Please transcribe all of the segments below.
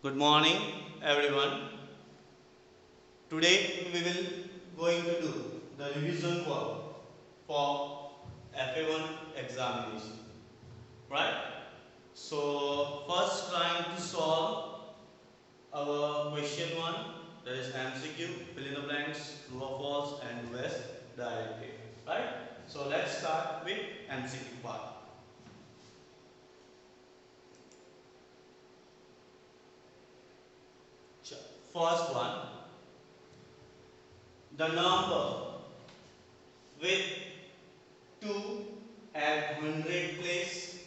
Good morning, everyone. Today we will going to do the revision work for FA1 examination, right? So first, trying to solve our question one, that is MCQ, fill in the blanks, true or false, and US directive, right? So let's start with MCQ part. First one, the number with 2 at 100 place,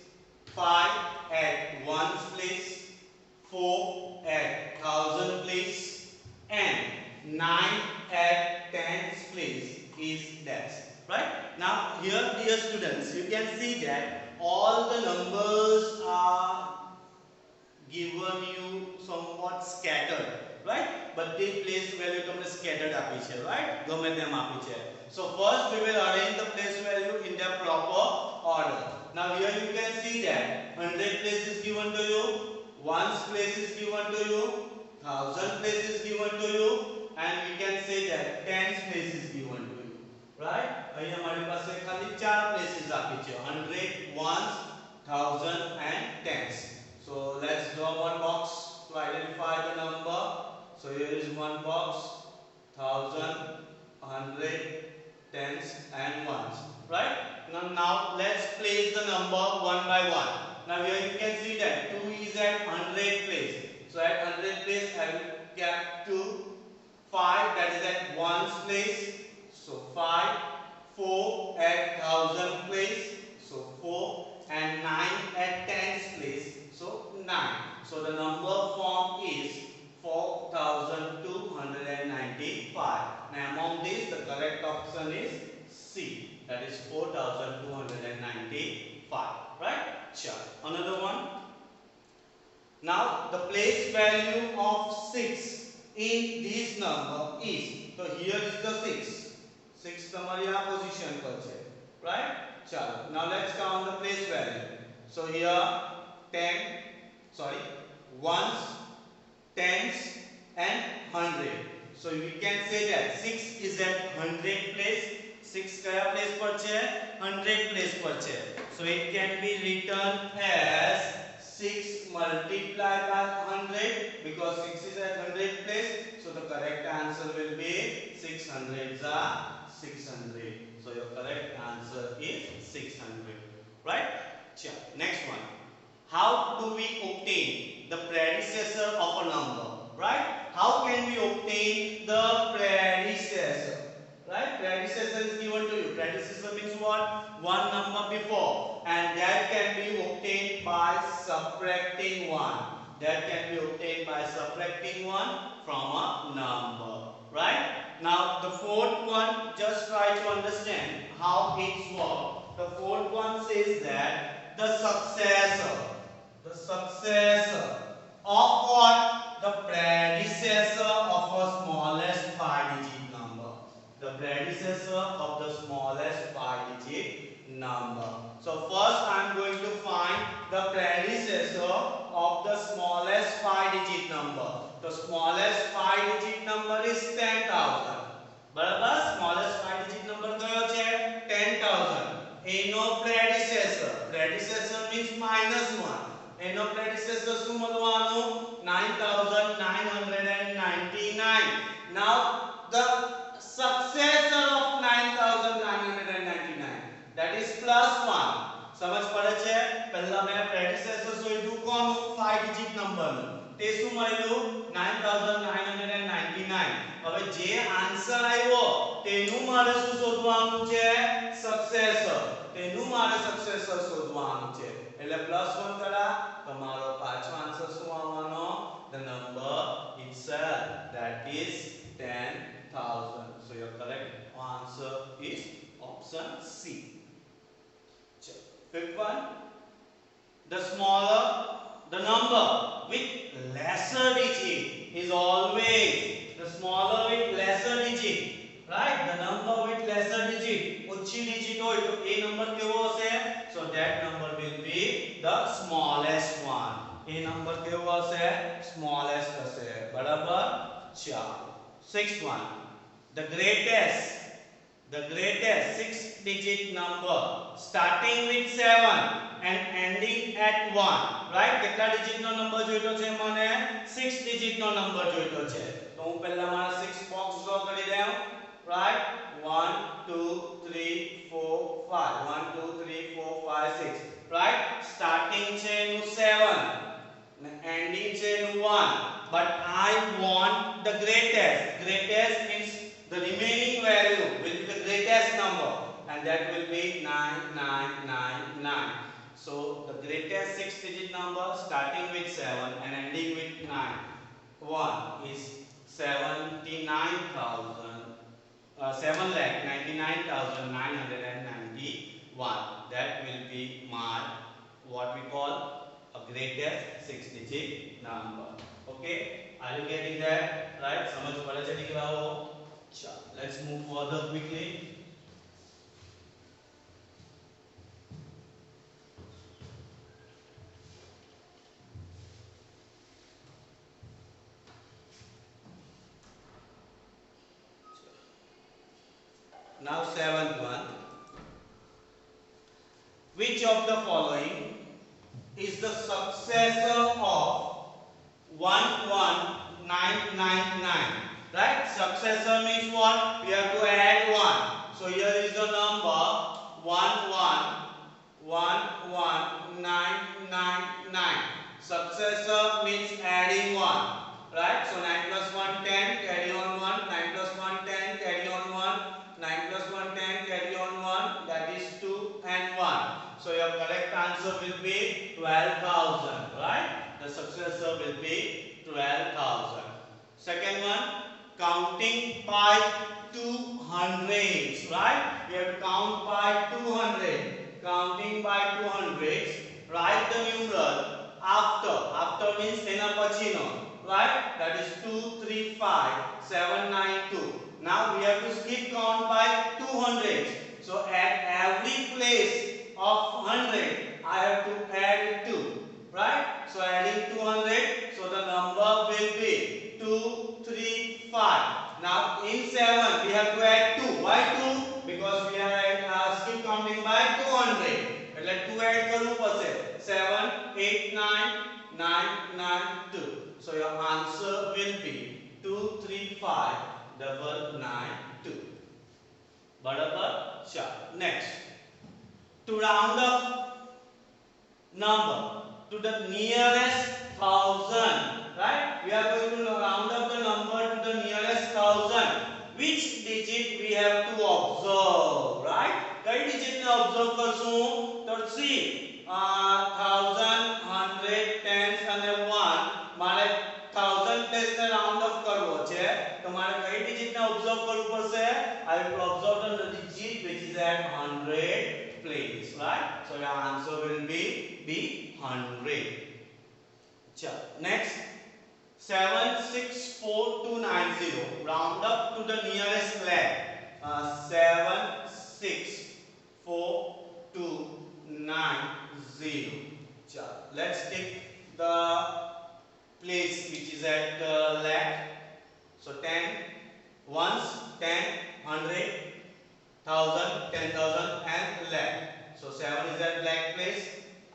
5 at 1 place, 4 at 1000 place, and 9 at 10th place is dash. Right? Now here, dear students, you can see that all the numbers are given you somewhat scattered, right? But the place value તમને scattered આપી છે, right? ગમે તેમ આપી છે. So first we will arrange the place value in their proper order. Now here you can see that 100 place is given to you, 1's place is given to you, 1000 place is given to you, and we can say that 10's place is given to you, right? અહીંયા મારી પાસે ખાલી 4 places આપી છે, 100, 1's, 1000 and 10's. So let's draw one box to identify the number. So here is one box, 1000, 100, tens and ones, right? Now let's place the number one by one. Now here you can see that 2 is at 100 place. So at 100 place I will get 2, 5 that is at 1's place. So 5, 4 at 1000 place. So 4 and 9 at 10's place. So 9. So the number formed is 4295. Now among these the correct option is C. That is 4295. Right? Sure. Another one. Now the place value of 6 in this number is. So here is the 6. 6 તમારી આ position પર છે. Right? Sure. Now let's count the place value. So here 1's, 10's and 100. So we can say that 6 is at 100 place. 6 kya place par che? 100 place par che. So it can be written as 6 multiplied by 100 because 6 is at 100 place. So the correct answer will be 600s are 600. So your correct answer is 600. Right? Sure. Next one. How do we obtain the predecessor of a number? Right? How can we obtain the predecessor? Right? Predecessor is given to you. Predecessor means what? One number before. And that can be obtained by subtracting 1. That can be obtained by subtracting 1 from a number. Right? Now the fourth one, just try to understand how it works. The fourth one says that the successor of what? The predecessor of a smallest 5-digit number. The predecessor of the smallest 5-digit number. So first I am going to find the predecessor of the smallest 5-digit number. The smallest 5-digit number is 10,000. બરાબર? Smallest 5-digit number કયો છે? 10,000. એનો predecessor means -1. એનો predecessor શું મળવાનું? 9,999. Now the successor of 9,999, that is +1. સમજ પડે છે? પહેલા મેં predecessor શોધ્યું કોનું? 5-digit number નું. તે શું મળ્યું? 9,999. હવે જે આન્સર આવ્યો તેનું મારે શું શોધવાનું છે? successor. તેનું મારે successor શોધવાનું છે. એટલે +1 કરા તમારો પાછો આન્સર શું આવવાનો? The number itself, that is 10,000. So your correct answer is option C. Fifth one, the number with lesser digit is always the smaller with lesser digit, right? The number with lesser digit, ઓછી digit હોય તો એ number કેવો હશે? So that number will be the smallest one. A number કેવો હશે? થશે smallest થશે બરાબર ચાલો 6th one the greatest six digit number starting with 7 and ending at 1 right કેટલા ડિજિટ નો નંબર જોઈતો છે મને 6 ડિજિટ નો નંબર જોઈતો છે તો હું પહેલા મારા 6 બોક્સ ડ્રો કરી દઉં right 1 2 3 4 5 1 2 3 4 5 6 right starting છે એનું 7 and ending છે એનું 1 but I want the greatest means the remaining value will be the greatest number and that will be 9999 so the greatest six digit number starting with 7 and ending with 1 is 7,99,991 that will be my what we call a greatest six digit number okay are you getting that right समझ पड़े છે દીકરાઓ चलो let's move further quickly now 7th one which of the following is the successor of 11999 right successor means what we have to add 1 so here is the number 1119999 successor means adding 1 right so 9 plus 1 10 carry on 1 9 plus 1 10 carry on 1 9 plus 1 10 carry on 1 that is 2 and 1 so your correct answer will be 12,000 right the successor will be 12,000 second one counting by 200s right we have to count by 200 counting by 200s write the numeral after means ena pachino right that is 235792 now we have to skip count by 200s so at every place of 100 I have to add 2 right so adding 200 so the number will be 235 now in 7 we have to add 2 why 2 because we are skip counting by 200 એટલે 2 add કરવું પડશે 789992 so your answer will be 235992 બરાબર ચાલો next to round up number to the nearest thousand right we are going to round up the number to the nearest thousand which digit we have to observe right કઈ digit ને observe કરશું તો see 1000 100 tens અને 1 મારે 1000 place ને round up કરવો છે તો મારે કઈ digit ને observe કરવું પડશે I have to observe the digit which is at 100 place right so your answer will be 100 chalo next 764290 round up to the nearest leg 764,290 chalo let's take the place which is at the leg so 10 ones 10 100 1000 10,000 and leg so 7 is at leg place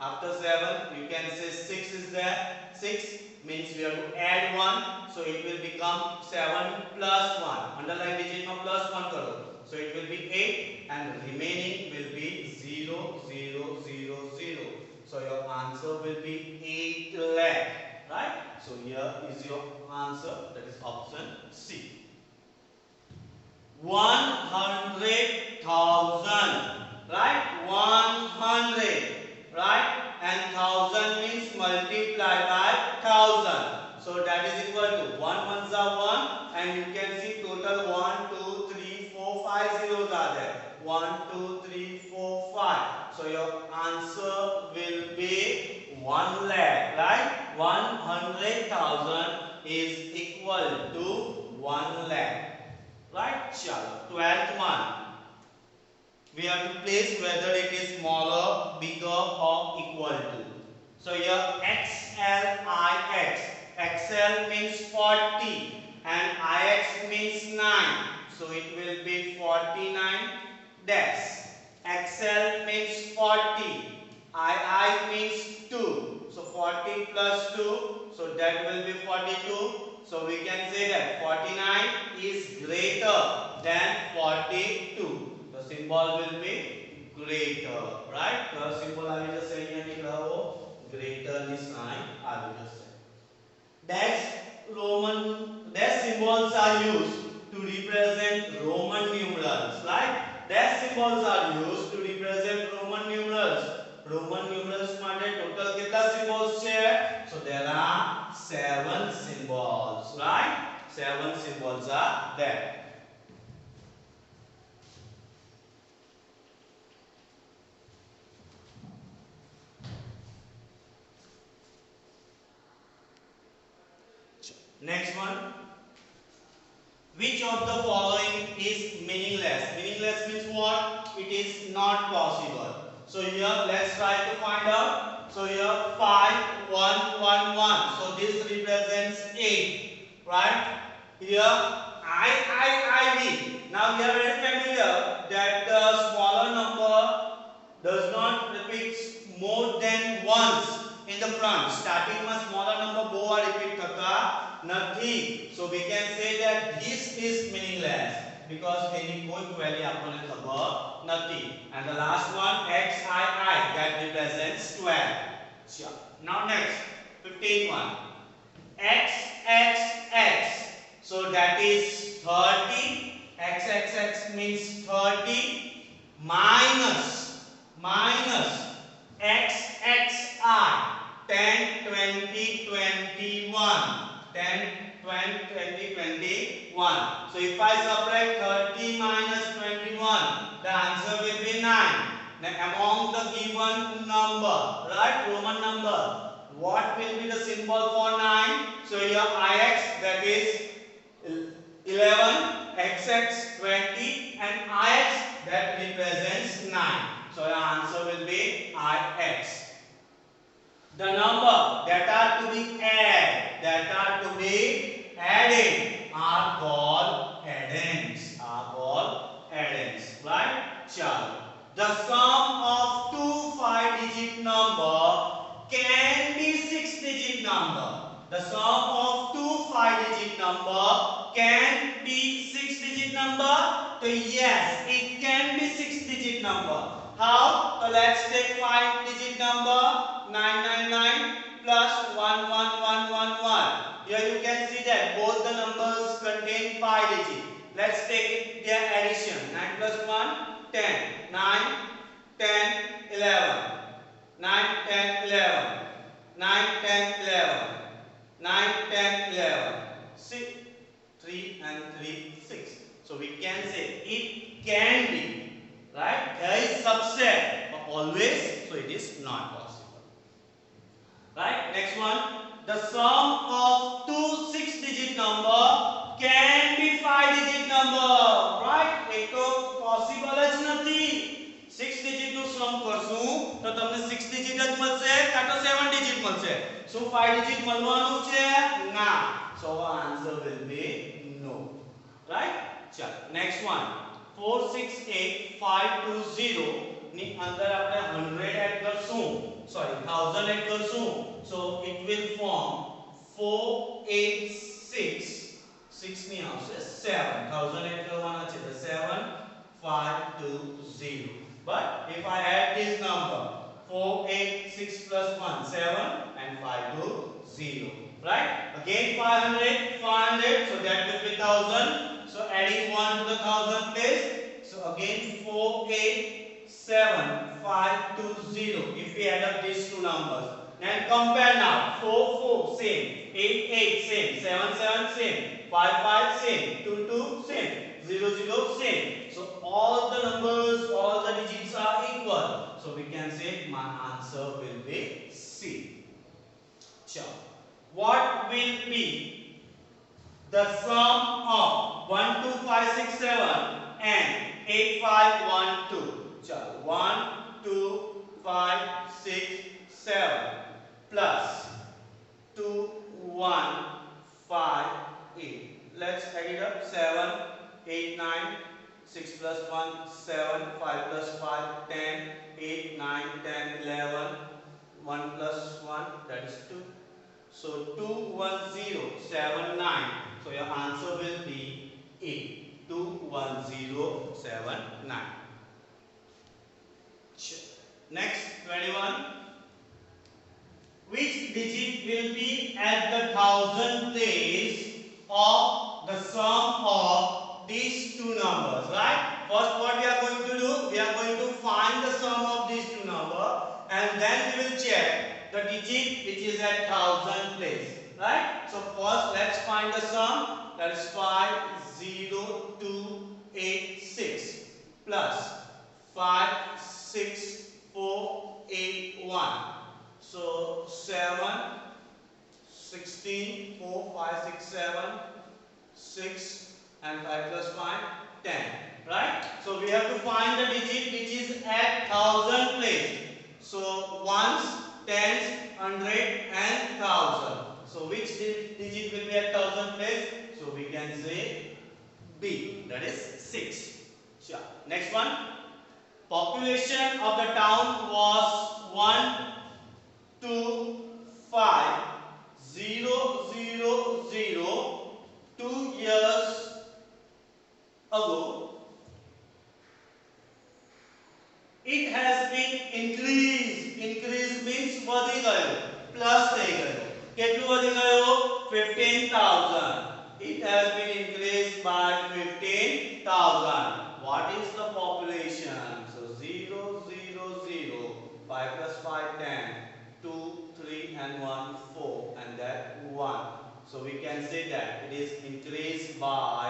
after 7 you can say 6 is there 6 means we have to add 1 so it will become 7 plus 1 underline digit ma plus 1 karo so it will be 8 and remaining will be 0 0 0 0 so your answer will be 8 lakh right so here is your answer that is option C 100,000 right 100 right and 1000 means multiply by 1000 so that is equal to 1 ones are 1 and you can see total 1 2 3 4 5 zeros are there 1 2 3 4 5 so your answer will be 1 lakh right 100,000 is equal to 1 lakh right chalo 12th one we have to place whether it is smaller bigger or equal to so here XLIX XL means 40 and IX means 9. So it will be 49 dash. XL means 40. II means 2. So 40 plus 2. So that will be 42. So we can say that 49 is greater than 42. The symbol will be greater. Right? The symbol I will just say here. Greater ni sign I will just say. Dash symbols are used to represent Roman numerals. Right? Dash symbols are used to represent Roman numerals. Roman numerals માટે total કેટલા symbols છે? So there are 7 symbols. Right? 7 symbols are there. Next one. Which of the following is meaningless? Meaningless means what? It is not possible. So here let's try to find out. So here 5 1 1 1. So this represents 8. Right? Here I V. Now we are very familiar that the smaller number does not repeat more than once in the front. Starting માં smaller number બહુ વાર repeat થતા નથી. So we can say that this is meaningless because તેની કોઈ value આપણને ખબર નથી. And the last one XII that represents 12. Sure. Now next 15th one. XXX. So that is 30. XXX means 30 minus XXI 10 20 21. 10 20 20 21. So if I subtract 30 minus 21, the answer will be 9. Now among the given number, right, Roman number, what will be the symbol for 9? So here IX, that is 11, XX 20 and IX that represents 9. So your answer will be IX. The number that are to be added are called addends. Right? Chalo. The sum of two 5-digit number can be 6-digit number. The sum of two 5-digit number can be 6-digit number. So yes, it can be 6-digit number. How? So let's take 5-digit number 999 plus 11111. Here you can see that both the numbers contain 5 digits. Let's take their addition. 9 plus 1 10. 9 10 11. 9 10 11. 9 10 11. 9 10 11. 6 3 and 3 6. So we can say it can be. Right? There is subset, but always, so it is not possible. Right? Next one. The sum of two 6-digit number can be 5-digit number. Right? એક તો possible જ નથી. 6 digit નું sum કરશું તો તમને 6 digit જ મળશે કાં તો 7 digit મળશે. શું 5 digit મળવાનું છે? ના. So our answer will be no. Right? ચાલો. Next one. 468520 ની અંદર આપણે 100 એડ કરશું. Sorry, 1000 એડ કરશું. So it will form 486 6 ની આવશે 7. 1000 એડ કરવાના છે તો 7520. But if I add this number 486 plus 1 7 and 520. Right? Again 500 so that will be 1000. So adding 1 to the 1000 place. So again 487,520. If we add up these two numbers. And compare now. 4 same. 8 same. 7 same. 5 same. 2 same. 0 same. So all the numbers, all the digits are equal. So we can say my answer will be C. Sure. What will be the sum of 12567 and 8512? Chalo. 12567 plus 21 5, 8. Let's add it up. 7, 8, 9. 6 plus 1, 7. 5 plus 5, 10. 8, 9, 10, 11. 1 plus 1, that is 2. So 2, 1, 0, 7, 9. So your answer will be 8. 2, 1, 0, 7, 9. Next, 21. Which digit will be at the thousand place of the sum of these two numbers, right? First, what we are going to do? We are going to find the sum of these two numbers, and then we will check the digit which is at thousand place, right? So first, let's find the sum. That is 50286 plus 56481. So 7, 16, 4, 5, 6, 7, 6 and 5 plus 5, 10. Right? So we have to find the digit which is at thousand place. So ones, tens, hundred and thousand. So which digit will be at thousand place? So we can say B, that is 6. Sure. Next one. Population of the town was 1, 2, 5, 0, 0, 0, 2 years ago. It has been increased. Increase means વધી ગયો, plus થઈ ગયો. કેટલું વધી ગયો? 15,000. It has been increased by 15,000. What is the population? So 0, 0, 0, 5 plus 5, 10, 2, 3 and 1, 4 and that 1. So we can say that it is increased by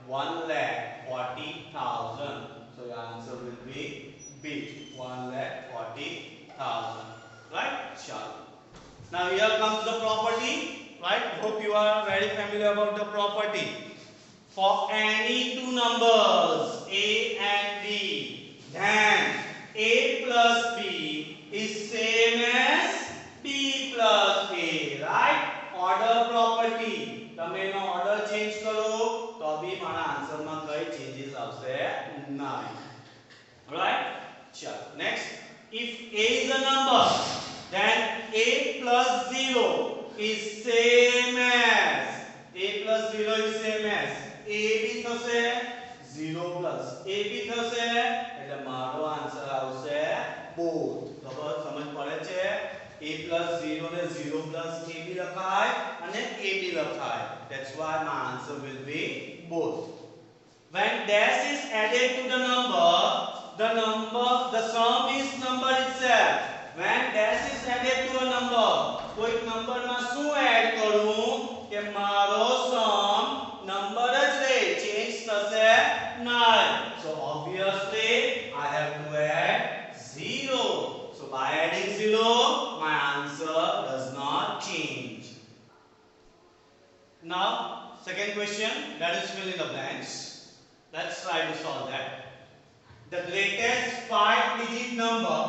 1,40,000. So your answer will be B, 1,40,000. Right? Sure. Now here comes the property. Right? Hope you are very familiar about the property. For any two numbers A and B, then A plus B is same as B plus A. Right? Order property. તમે એનો order change કરો તો બી મારા answer માં કઈ changes આવશે નહીં. Right? Sure. Next, if A is a number, then A plus 0 is same as A plus 0 is same as A भी થશે 0 plus A भी થશે એટલે મારો આન્સર આવશે both. બરાબર સમજ પડે છે? A plus 0 ને 0 plus A भी લખાય અને A भी લખાય. That's why my answer will be both. When dash is added to the sum is number itself. When dash is added to a number, કોઈક નંબર માં શું એડ કરું કે મારો sum number જ રહે, change થશે નહીં. So obviously I have to add 0. So by adding 0, my answer does not change. Now, second question, that is fill in the blanks. Let's try to solve that. The greatest 5-digit number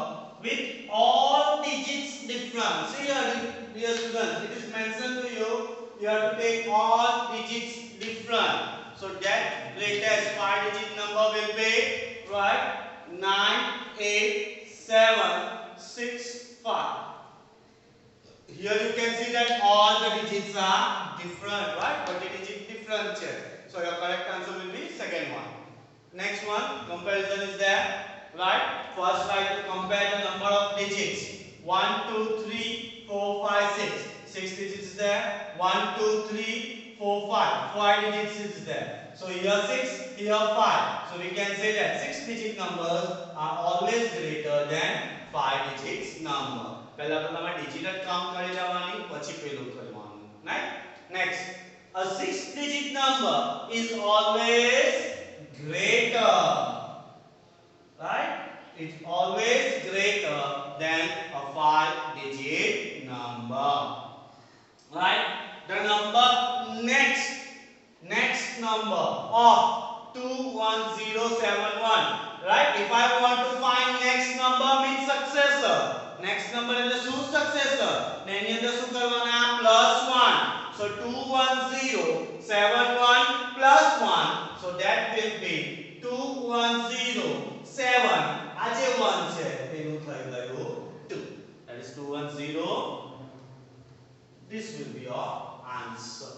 with all digits different. See here, dear students, it is mentioned to you, you have to take all digits different. So that greatest 5-digit number will be, right, 9, 8, 7, 6, 5. Here you can see that all the digits are different, right? But the digit different. So your correct answer will be second one. Next one, comparison is there, right? First try to compare the number of digits. 1, 2, 3, 4, 5, 6. 6 digits is there. 1, 2, 3, 4, 5. 5 digits is there. So here 6, here 5. So we can say that 6-digit numbers are always greater than 5-digit number. પહેલા તો તમારે digit જ count કરી લેવાની, પછી પેલું કરવાનું, right? Next, a 6-digit number is always greater, right? It's always greater than a 5-digit number, right? The number next number of 21071, right? If I want to find next number means successor. Next number is the successor. ને એની અંદર શું કરવાના? +1. So So 210, 71 plus 1. So that will be 210, 7. આ જે 1 છે તેનું થઈ ગયું 2. That is 210. This will be your answer.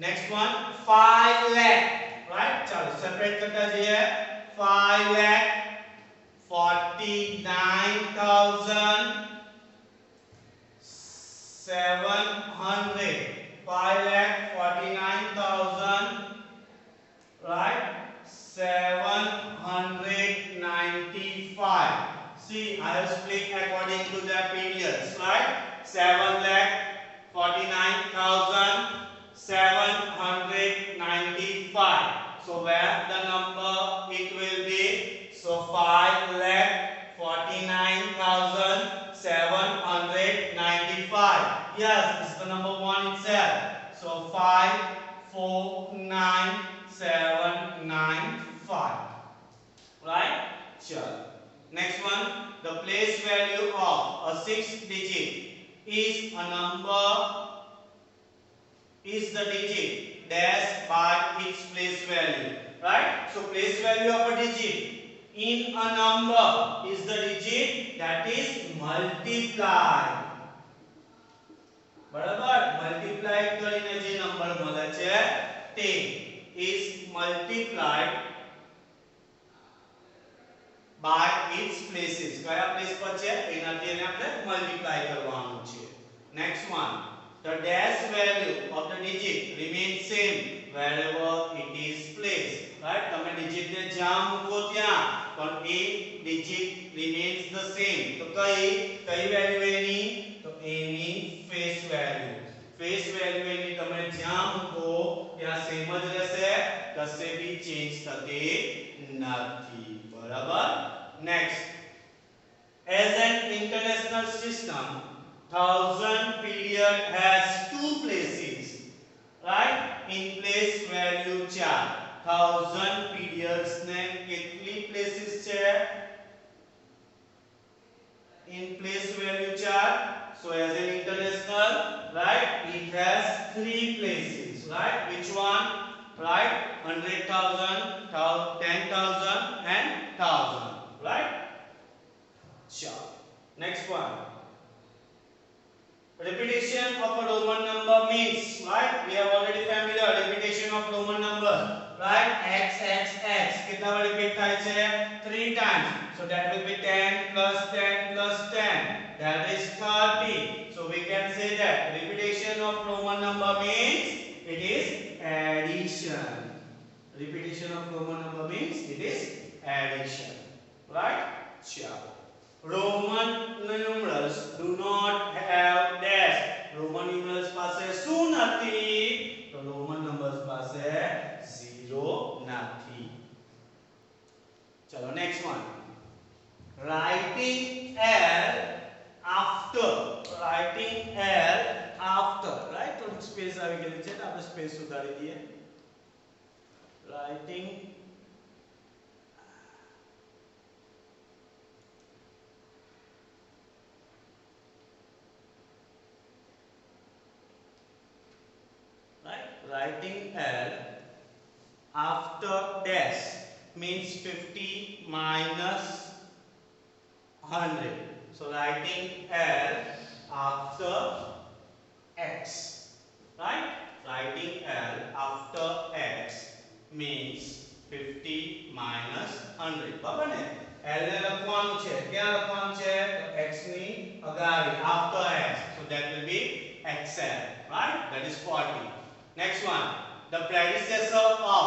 Next one, 5 lakh. Right? चलो separate करता जाइए. 5 lakh 49,700. 5 lakh 49,000. Right? 795. See, I have split according to the periods. Right? 7 lakh 49,795. So where the number it will be? So 5 lakh 49,795. Yes, this is the number 1 itself. So 549,795. Right? Sure. Next one, the place value of a 6-digit is a number is the digit dash by its place value. Right? So place value of a digit in a number is the digit that is multiplied. બરાબર multiply કરીને જે number મળે છે તે is multiplied by its places. કયા place પર છે એનાથી એને આપણે મલ્ટીપ્લાય કરવાનું છે. Next one, the dash value of the digit remains same wherever it is placed. Right? તમે digit ને જ્યાં મૂકો ત્યાં પણ એ digit remains the same. તો કઈ value એની? તો એની face value. Face value એની તમે જ્યાં મૂકો ત્યાં સેમ જ રહેશે, કશે બી ચેન્જ થતી નથી. બરાબર? Next, as an international system, 1000 period has 2 places. Right? In place value 4. 1000 periods ने कितनी places છે? In place value 4. So as an international, right, it has 3 places. Right? Which one? Right? 100,000, 10,000 and 1,000. Right? Sure. Next one. Repetition of a Roman number means, right? We are already familiar. Repetition of Roman number, right? X, X, X. कितना बार repeat થાય છે? 3 times. So that will be 10 plus 10 plus 10. That is 30. So we can say that repetition of Roman number means it is addition. Repetition of Roman number means it is addition. Right? Sure. Roman numerals do not have dash. Roman numerals પાસે શું નથી? તો Roman numbers પાસે 0 નથી. ચલો next one. Writing L after. Writing L after. Right? થોડું space આવી ગયેલી છે તો આપણે સ્પેસ સુધારી દઈએ. Writing writing L after dash means 50 minus 100. So writing L after X. Right? Writing L after X means 50 minus 100. બરાબર ને? L ને લખવાનું છે. ક્યાં લખવાનું છે? તો X ની અગાડી after X. So that will be XL. Right? That is 40. Next one, the predecessor of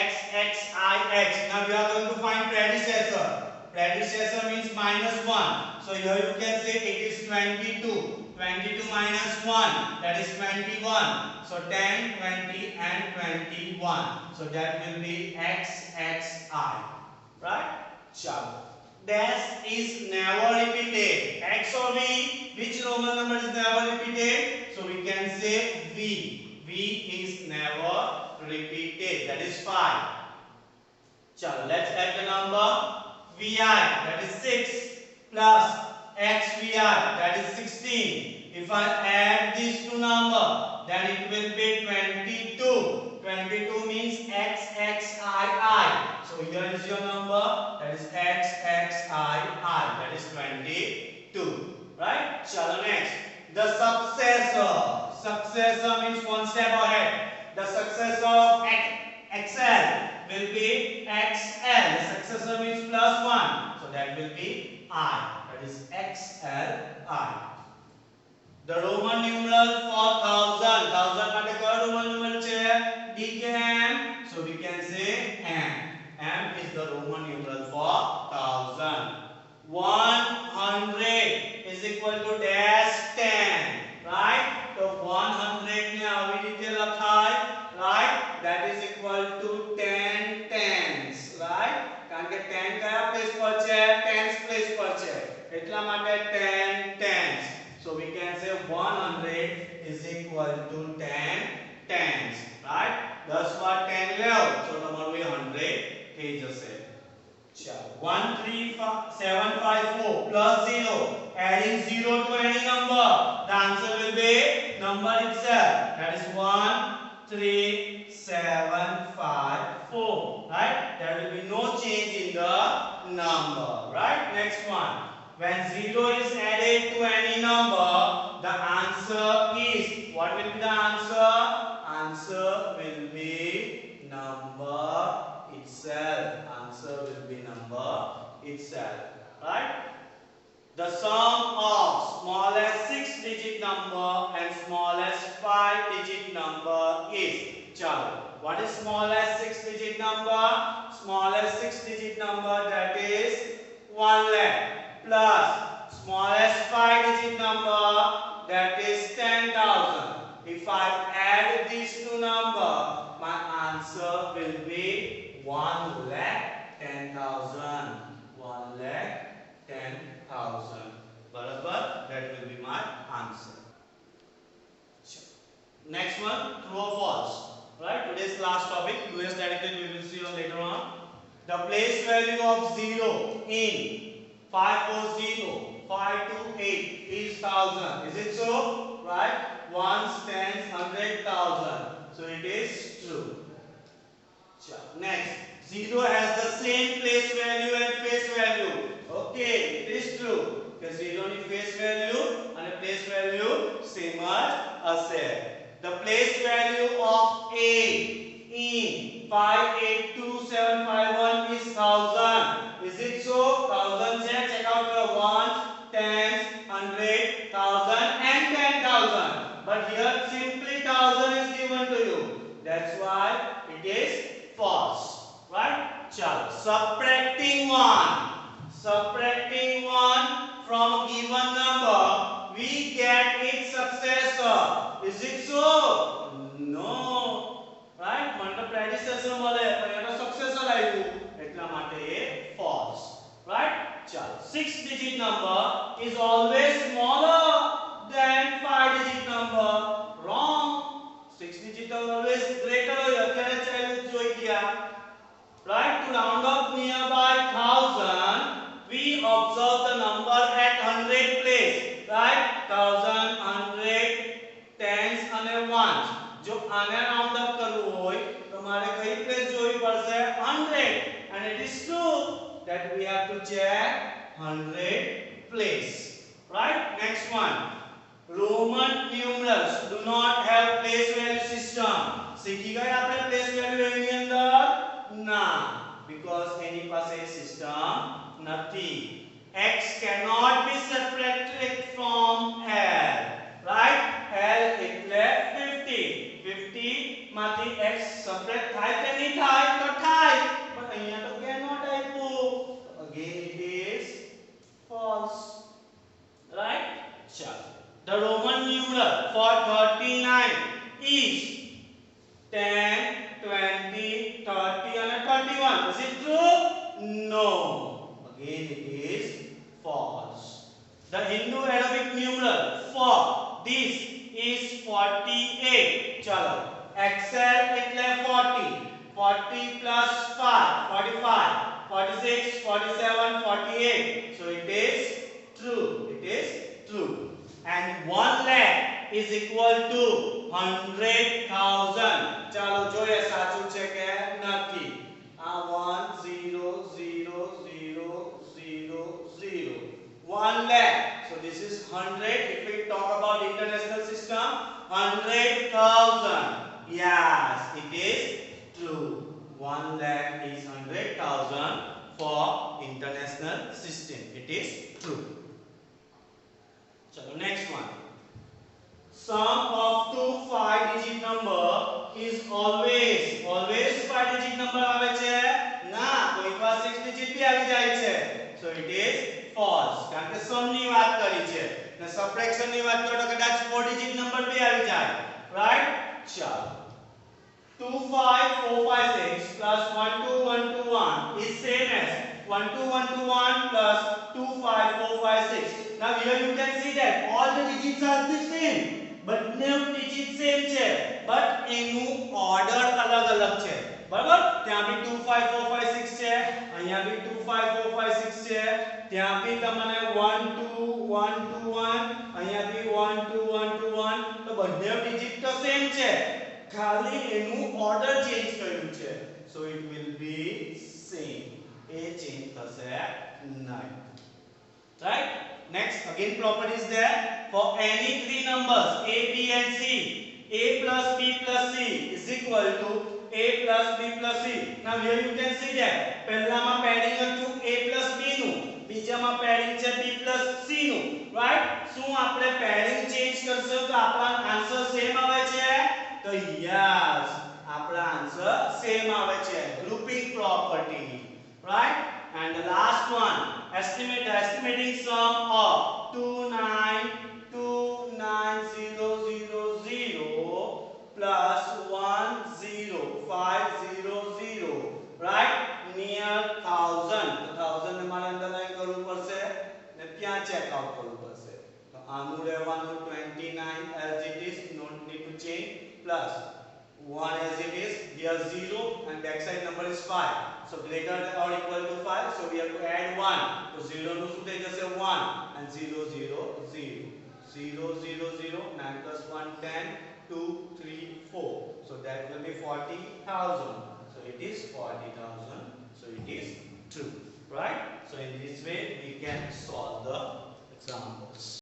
X, X, I, X. Now we are going to find predecessor. Predecessor means minus 1. So here you can say it is 22. 22 minus 1, that is 21. So 10, 20 and 21. So that will be X, X, I. Right? Chalo. Dash is never repeated. X or V? Which Roman number is never repeated? So we can say V. V is never repeated. That is 5. Chalo, let's add the number VI, that is 6, plus XVI, that is 16, If I add these two numbers, then it will be 22. 22 means XXII. So here is your number, that is XXII, that is 22. Right? Chalo next. The successor. Successor means one step ahead. The successor of XL will be XL. The successor means plus 1. So that will be I. That is XLI. The Roman numeral for 1000. 1000 માટે કયો Roman numeral છે? DKM. So we can say M. M is the Roman numeral for 1000. 100 is equal to dash 10. Right? So 100 ને આવી રીતે લખાય. Right? That is equal to 10 tens. Right? કારણ કે 10 કયા પ્લેસ પર છે? tens પ્લેસ પર છે. એટલા માટે 10 tens. So we can say 100 is equal to 10 tens. Right? 10 બાર 10 લેવ. So તમારું એ 100 થઈ જશે. ચાલો 13754 plus 0. Adding 0 to any number, the answer will be number itself. That is 13754. Right? There will be no change in the number. Right? Next one. When 0 is added to any number, the answer is, what will be the answer? Answer will be number itself. Answer will be number itself. Right? The sum of smallest 6-digit number and smallest 5-digit number is. Chalo. What is smallest 6-digit number? Smallest 6-digit number, that is 1 lakh. Plus smallest 5-digit number, that is 10,000. If I add these two numbers, my answer will be 1,10,000. 1,10,000. Barabar, that will be my answer. Next one, true or false. Right? Today's last topic, US directly we will see on later on. The place value of 0 in 540, 528 is 1000. Is it so? Right? Ones, tens, 100,000. So it is true. Next, 0 has the same place value and face value. Okay, it is true. Because 0 ની face value and place value same as set. The place value of A in 582751 is 1000. Is it so? 1000 से check out your ones, tens, 100, 1000 and 10,000. But here simply 1000 is given to you. That's why it is false. Right? Chalo. Subtracting 1. Subtracting 1 from a given number, we get its successor. Is it so? No. Right? મને તો predecessor મળે પણ એનો successor આવ્યું એટલા માટે એ false. Right? ચાલો 6-digit number is always smaller than 5-digit number. Wrong. 6-digit always greater હોય અત્યારે ચાલ્યું જોઈ ગયા. Right? To round up nearby 1000, we observe the number at 100 place. Right? 1000, 100, tens and ones. જો આને રાઉન્ડ અપ કરવું હોય તો મારે કઈ પ્લેસ જોવી પડશે? 100. And it is true that we have to check 100 place. Right? Next one. Roman numerals do not have place value system. શીખી ગયા આપણે place value એની અંદર? ના. Because એની પાસે system નથી. X cannot be subtracted from L. Right? L એટલે 50. 50 માંથી x subtract થાય કે નહીં થાય? તો થાય. But અહીંયા તો cannot આપ્યું. Again it is false. Right? ચાલો. The Roman numeral for 39 is 10, 20, 30 and 31. Is it true? No. Again it is false. The Hindu Arabic numeral for this is 48. Chalo. XL એટલે 40. 40 plus 5, 45. 46, 47, 48. So it is true. It is true. and 1 lakh is equal to 100,000. ચાલો જોઈએ સાચું છે કે નથી. આ 1 0 0 0 0 0 1 lakh. So this is 100. If we talk about international system, 100,000. Yes, it is true. 1 lakh is 100,000 for international system. It is true. Chalo next one. Sum of two 5-digit number is always 5-digit number આવે છે ના કોઈ વાર 6-digit બી આવી જાય છે. So it is false કારણ કે sum ની વાત કરી છે ને subtraction ની વાત કરો તો કદાચ 4-digit number બી આવી જાય. Right? ચાલો 25456 plus 12121 is same as 12121 plus 25456. Now here you can see that all the digits are the same, but no digit same છે, but એનું order અલગ-અલગ છે. બરાબર? ત્યાં બી 25456 છે, અહીંયા બી 25456 છે, ત્યાં બી તમને 12121, અહીંયા બી 12121, તો બંને digit તો same છે. ખાલી એનું order change કર્યું છે. So it will be same. A change થશે નહીં. Right? Next, again property is there. For any three numbers a, b and c, a plus b plus c is equal to a plus b plus c. Now here you can see that પહેલામાં padding હતું a plus b નું, બીજામાં padding છે b plus c નું. Right? શું આપણે padding change કરશું તો આપણા આન્સર સેમ આવે છે? તો yes, આપણા આન્સર સેમ આવે છે. Grouping property. Right? And the last one, estimating sum of 29,290,000 plus 10500. Right? Near 1000. तो 1000 ને મારે અંડરલાઈન કરવું પડશે ને ત્યાં ચેક આઉટ કરવું પડશે. તો આનું રહેવાનું 29 as it is, not need to change, plus 1 as it is, here 0 and back side number is 5. So greater than or equal to 5, so we have to add 1. So 0 નું શું થઈ જશે 1 and 0 0 0 0 0 0 9 plus 1 10 2 3 4. So that will be 40,000. So it is 40,000. So it is true. Right? So in this way we can solve the examples.